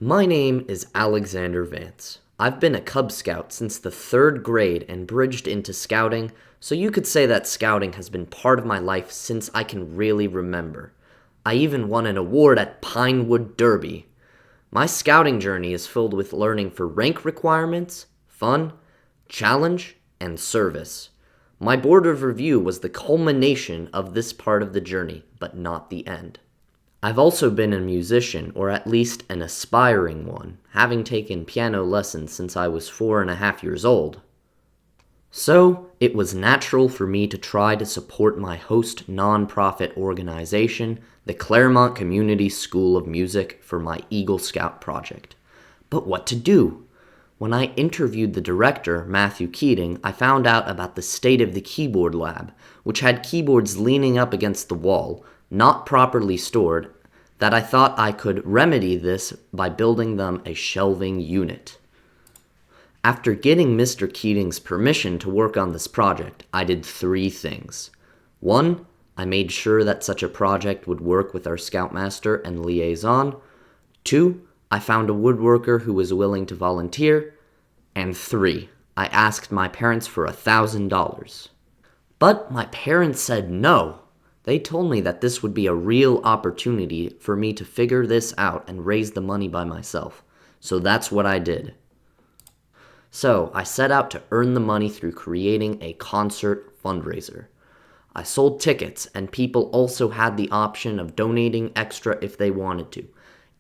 My name is Alexander Vance. I've been a Cub Scout since the 3rd grade and bridged into scouting, so you could say that scouting has been part of my life since I can really remember. I even won an award at Pinewood Derby. My scouting journey is filled with learning for rank requirements, fun, challenge, and service. My board of review was the culmination of this part of the journey, but not the end. I've also been a musician, or at least an aspiring one, having taken piano lessons since I was 4.5 years old. So, it was natural for me to try to support my host nonprofit organization, the Claremont Community School of Music, for my Eagle Scout project. But what to do? When I interviewed the director, Matthew Keating, I found out about the state of the keyboard lab, which had keyboards leaning up against the wall, not properly stored, that I thought I could remedy this by building them a shelving unit. After getting Mr. Keating's permission to work on this project, I did 3 things. 1, I made sure that such a project would work with our scoutmaster and liaison. 2, I found a woodworker who was willing to volunteer. And 3, I asked my parents for $1,000. But my parents said no. They told me that this would be a real opportunity for me to figure this out and raise the money by myself. So that's what I did. So I set out to earn the money through creating a concert fundraiser. I sold tickets, and people also had the option of donating extra if they wanted to.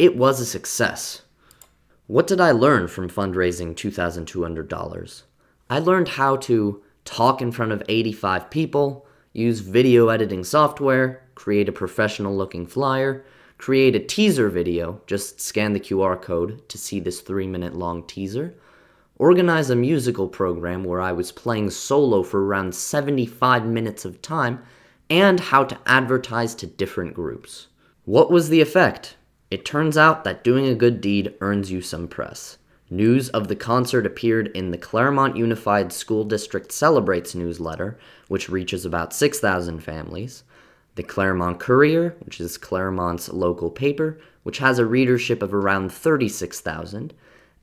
It was a success. What did I learn from fundraising $2,200? I learned how to talk in front of 85 people, use video editing software, create a professional-looking flyer, create a teaser video, just scan the QR code to see this 3-minute-long teaser, organize a musical program where I was playing solo for around 75 minutes of time, and how to advertise to different groups. What was the effect? It turns out that doing a good deed earns you some press. News of the concert appeared in the Claremont Unified School District Celebrates newsletter, which reaches about 6,000 families, the Claremont Courier, which is Claremont's local paper, which has a readership of around 36,000,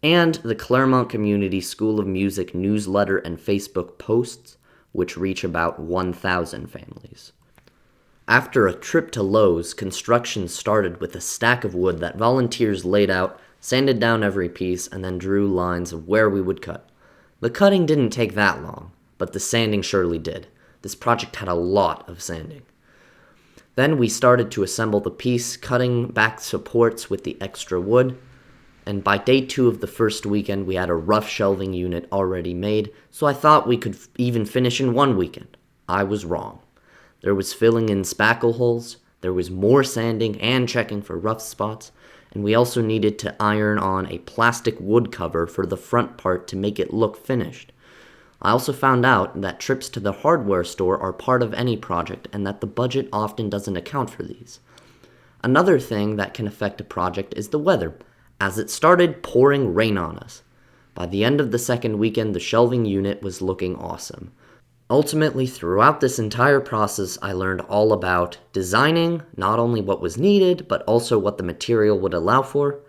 and the Claremont Community School of Music newsletter and Facebook posts, which reach about 1,000 families. After a trip to Lowe's, construction started with a stack of wood that volunteers laid out, sanded down every piece, and then drew lines of where we would cut. The cutting didn't take that long, but the sanding surely did. This project had a lot of sanding. Then we started to assemble the piece, cutting back supports with the extra wood, and by day 2 of the first weekend, we had a rough shelving unit already made, so I thought we could even finish in 1 weekend. I was wrong. There was filling in spackle holes, there was more sanding and checking for rough spots, and we also needed to iron on a plastic wood cover for the front part to make it look finished. I also found out that trips to the hardware store are part of any project and that the budget often doesn't account for these. Another thing that can affect a project is the weather, as it started pouring rain on us. By the end of the 2nd weekend, the shelving unit was looking awesome. Ultimately, throughout this entire process, I learned all about designing, not only what was needed, but also what the material would allow for,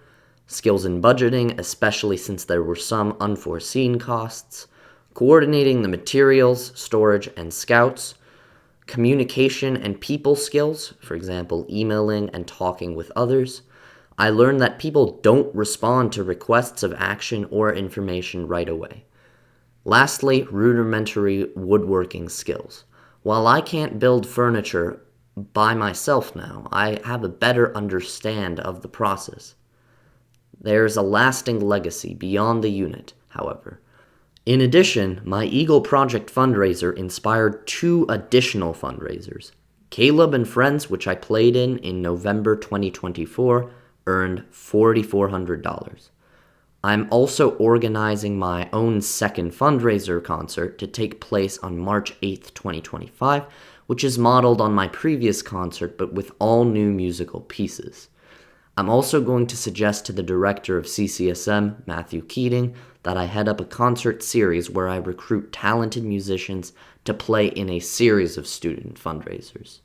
skills in budgeting, especially since there were some unforeseen costs, coordinating the materials, storage, and scouts, communication and people skills, for example, emailing and talking with others. I learned that people don't respond to requests of action or information right away. Lastly, rudimentary woodworking skills. While I can't build furniture by myself now, I have a better understand of the process. There's a lasting legacy beyond the unit, however. In addition, my Eagle Project fundraiser inspired 2 additional fundraisers. Caleb and Friends, which I played in November 2024, earned $4,400. I'm also organizing my own second fundraiser concert to take place on March 8th, 2025, which is modeled on my previous concert but with all new musical pieces. I'm also going to suggest to the director of CCSM, Matthew Keating, that I head up a concert series where I recruit talented musicians to play in a series of student fundraisers.